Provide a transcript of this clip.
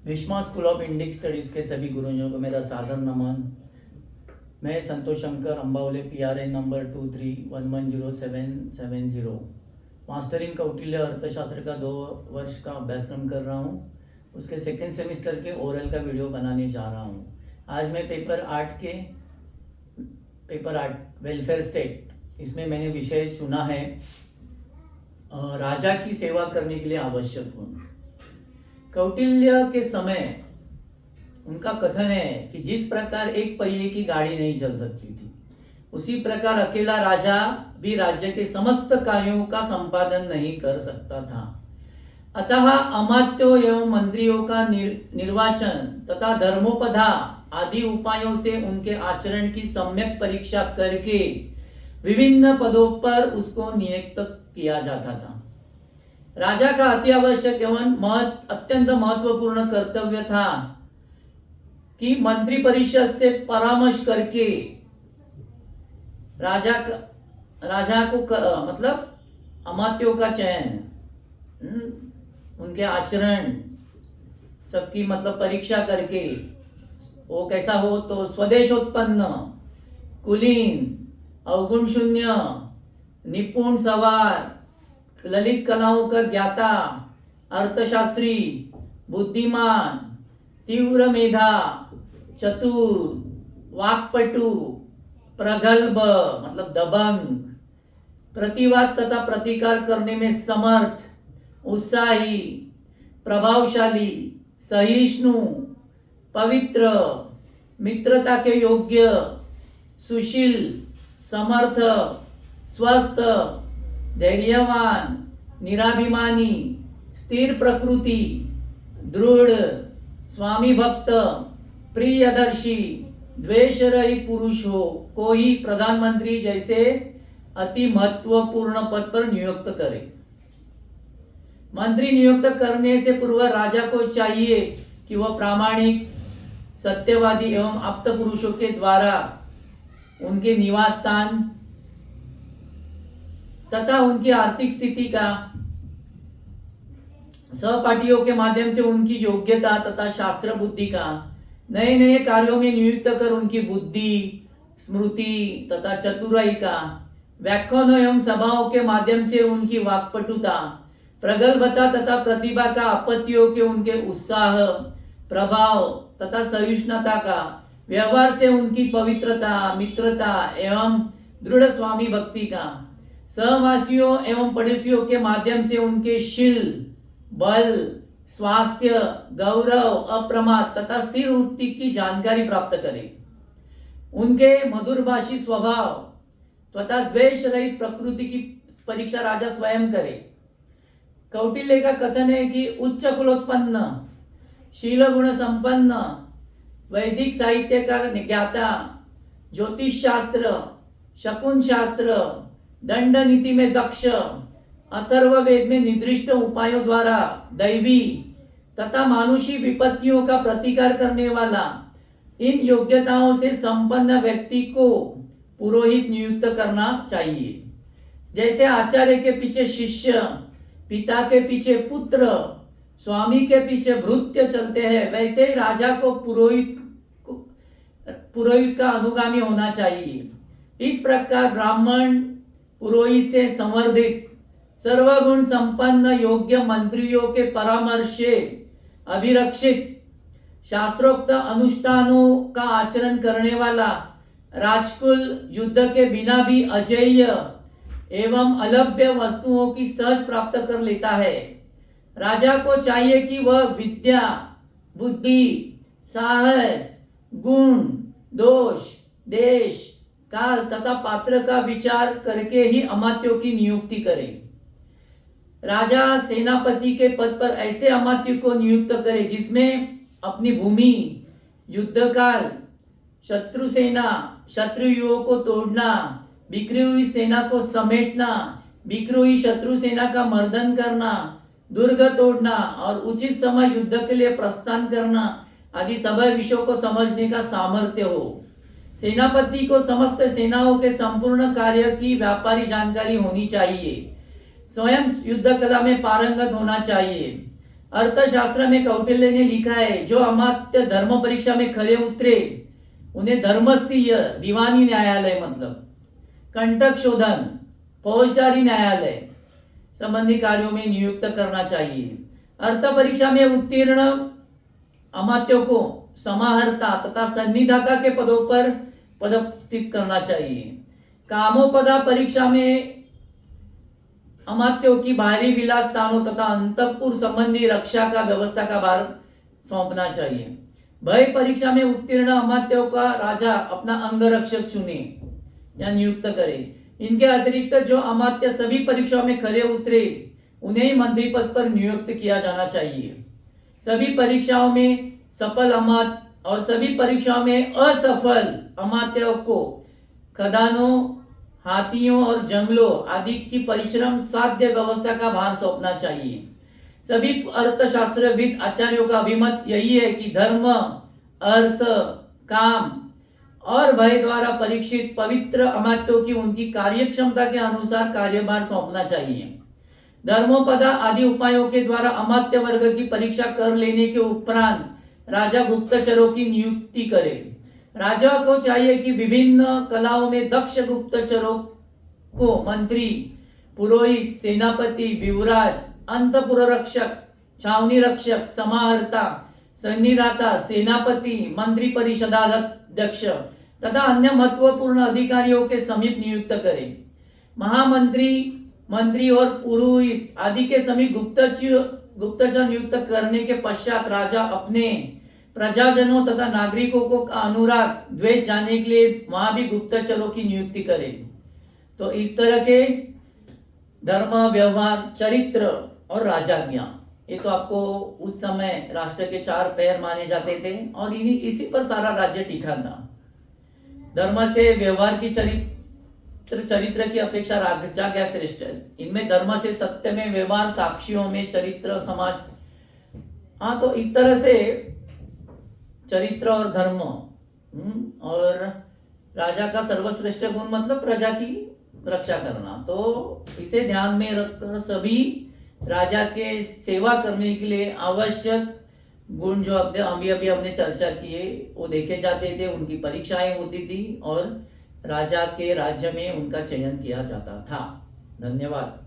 Bheeshma school of Indic studies के सभी गुरुजनों को मेरा सादर नमन। मैं Santosh Shankar Ambawale PRN number 23110770 master in Kautilya Arthashastra का 2 वर्ष का अभ्यासक्रम कर रहा हूँ। उसके सेकेंड सेमेस्टर के ओरल का वीडियो बनाने जा रहा हूँ। आज मैं पेपर 8 वेलफेयर स्टेट, इसमें मैंने विषय चुना है राजा की सेवा करने के लिए आवश्यक गुण। कौटिल्य के समय उनका कथन है कि जिस प्रकार एक पहिए की गाड़ी नहीं चल सकती थी, उसी प्रकार अकेला राजा भी राज्य के समस्त कार्यों का संपादन नहीं कर सकता था। अतः अमात्यों एवं मंत्रियों का निर्वाचन तथा धर्मोपधा आदि उपायों से उनके आचरण की सम्यक परीक्षा करके विभिन्न पदों पर उसको नियुक्त किया जाता था। राजा का अति आवश्यक एवं अत्यंत महत्वपूर्ण कर्तव्य था कि मंत्री परिषद से परामर्श करके राजा को मतलब अमात्यों का चयन, उनके आचरण सबकी मतलब परीक्षा करके वो कैसा हो तो स्वदेशोत्पन्न, कुलीन, अवगुण शून्य, निपुण सवार, ललित कलाओं का ज्ञाता, अर्थशास्त्री, बुद्धिमान, तीव्र मेधा, चतुर, वाक्पटु, प्रगल्भ मतलब दबंग, प्रतिवाद तथा प्रतिकार करने में समर्थ, उत्साही, प्रभावशाली, सहिष्णु, पवित्र, मित्रता के योग्य, सुशील, समर्थ, स्वस्थ, धैर्यवान, निराभिमानी, स्थिर प्रकृति, दृढ़, स्वामी भक्त, प्रियदर्शी, द्वेष रहित पुरुष हो, को ही प्रधानमंत्री जैसे अति महत्वपूर्ण पद पर नियुक्त करे। मंत्री नियुक्त करने से पूर्व राजा को चाहिए कि वह प्रामाणिक, सत्यवादी एवं आप्त पुरुषों के द्वारा उनके निवास स्थान तथा उनकी आर्थिक स्थिति का सहपाठियों के माध्यम से उनकी योग्यता तथा शास्त्र बुद्धि का नए नए कार्यों में नियुक्त कर उनकी बुद्धि, स्मृति तथा चतुराई का व्याख्यानों एवं सभाओं के माध्यम से उनकी वाक्पटुता, प्रगल्भता तथा प्रतिभा का आपत्तियों के उनके उत्साह, प्रभाव तथा सहिष्णुता का व्यवहार से उनकी पवित्रता, मित्रता एवं दृढ़ स्वामी भक्ति का सहवासियों एवं पड़ोसियों के माध्यम से उनके शील, बल, स्वास्थ्य, गौरव, अप्रमाद तथा स्थिर वृत्ति की जानकारी प्राप्त करें। उनके मधुरभाषी स्वभाव तथा द्वेष रहित प्रकृति की परीक्षा राजा स्वयं करे। कौटिल्य का कथन है कि उच्च कुलोत्पन्न, शील गुण संपन्न, वैदिक साहित्य का ज्ञाता, ज्योतिष शास्त्र, शकुन शास्त्र, दंड नीति में दक्ष, अथर्व वेद में निर्दिष्ट उपायों द्वारा दैवी तथा मानुषी विपत्तियों का प्रतिकार करने वाला, इन योग्यताओं से संपन्न व्यक्ति को पुरोहित नियुक्त करना चाहिए। जैसे आचार्य के पीछे शिष्य, पिता के पीछे पुत्र, स्वामी के पीछे भृत्य चलते हैं, वैसे ही राजा को पुरोहित का अनुगामी होना चाहिए। इस प्रकार ब्राह्मण पुरोहित से संवर्धित सर्वगुण संपन्न योग्य मंत्रियों के परामर्श से अभिरक्षित, शास्त्रोक्त अनुष्ठानों का आचरण करने वाला राजकुल युद्ध के बिना भी अजेय एवं अलभ्य वस्तुओं की सहज प्राप्त कर लेता है। राजा को चाहिए कि वह विद्या, बुद्धि, साहस, गुण, दोष, देश, काल तथा पात्र का विचार करके ही अमात्यों की नियुक्ति करे। राजा सेनापति के पद पर ऐसे अमात्य को नियुक्त करे जिसमें अपनी भूमि, युद्ध काल, शत्रु सेना, शत्रुओं को तोड़ना, बिखरी हुई सेना को समेटना, बिखरी हुई शत्रु सेना का मर्दन करना, दुर्ग तोड़ना और उचित समय युद्ध के लिए प्रस्थान करना आदि सभी विषयों को समझने का सामर्थ्य हो। सेनापति को समस्त सेनाओं के संपूर्ण कार्य की व्यापारी जानकारी होनी चाहिए। स्वयं युद्ध कला में पारंगत होना चाहिए। अर्थशास्त्र में कौटिल्य ने लिखा है, जो अमात्य धर्म परीक्षा में खरे उतरे उन्हें धर्मस्थीय दीवानी न्यायालय मतलब कंटक शोधन फौजदारी न्यायालय संबंधी कार्यों में नियुक्त करना चाहिए। अर्थ परीक्षा में उत्तीर्ण अमात्यों को समाहर्ता तथा सन्निधाता के पदों पर पदस्थित करना चाहिए। कामोपदा परीक्षा में अमात्यों की बाहरी विलास स्थानों तथा अंतपुर संबंधी रक्षा का व्यवस्था का भार सौंपना चाहिए। भय परीक्षा में उत्तीर्ण अमात्यों का राजा अपना अंगरक्षक चुने या नियुक्त करे। इनके अतिरिक्त जो अमात्य सभी परीक्षाओं में खरे उतरे उन्हें ही मंत्री पद पर नियुक्त किया जाना चाहिए। सभी परीक्षाओं में सफल अमात्य और सभी परीक्षाओं में असफल अमात्यों को खदानों, हाथियों और जंगलों आदि की परिश्रम साध्य व्यवस्था का भार सौंपना चाहिए। सभी अर्थशास्त्रविद आचार्यों का अभिमत यही है कि धर्म, अर्थ, काम और भय द्वारा परीक्षित पवित्र अमात्यों की उनकी कार्यक्षमता के अनुसार कार्यभार सौंपना चाहिए। धर्मोपदा आदि उपायों के द्वारा अमात्य वर्ग की परीक्षा कर लेने के उपरांत राजा गुप्तचरों की नियुक्ति करे। राजा को चाहिए कि विभिन्न कलाओं में दक्ष गुप्तचरों को मंत्री, पुरोहित, सेनापति, विवराज, अंतपुर रक्षक, छावनी रक्षक, समाहर्ता, सन्निधाता, सेनापति, मंत्री परिषदाध्यक्ष तथा अन्य महत्वपूर्ण अधिकारियों के समीप नियुक्त करे। महामंत्री, मंत्री और पुरोहित आदि के समीप गुप्तचर नियुक्त करने के पश्चात राजा अपने प्रजाजनों तथा नागरिकों को अनुराग, द्वेष जानने के लिए वहां भी गुप्तचरों की नियुक्ति करे। तो इस तरह के धर्म, व्यवहार, चरित्र और राजाज्ञा, ये तो आपको उस समय राष्ट्र के 4 पैर माने जाते थे और इसी पर सारा राज्य टिका था। धर्म से व्यवहार की चरित्र की अपेक्षा राजाज्ञा श्रेष्ठ है। इनमें धर्म से सत्य में, व्यवहार साक्षियों में, चरित्र समाज। हाँ, तो इस तरह से चरित्र और धर्म और राजा का सर्वश्रेष्ठ गुण मतलब प्रजा की रक्षा करना। तो इसे ध्यान में रखकर सभी राजा के सेवा करने के लिए आवश्यक गुण जो अभी हमने चर्चा किए वो देखे जाते थे, उनकी परीक्षाएं होती थी और राजा के राज्य में उनका चयन किया जाता था। धन्यवाद।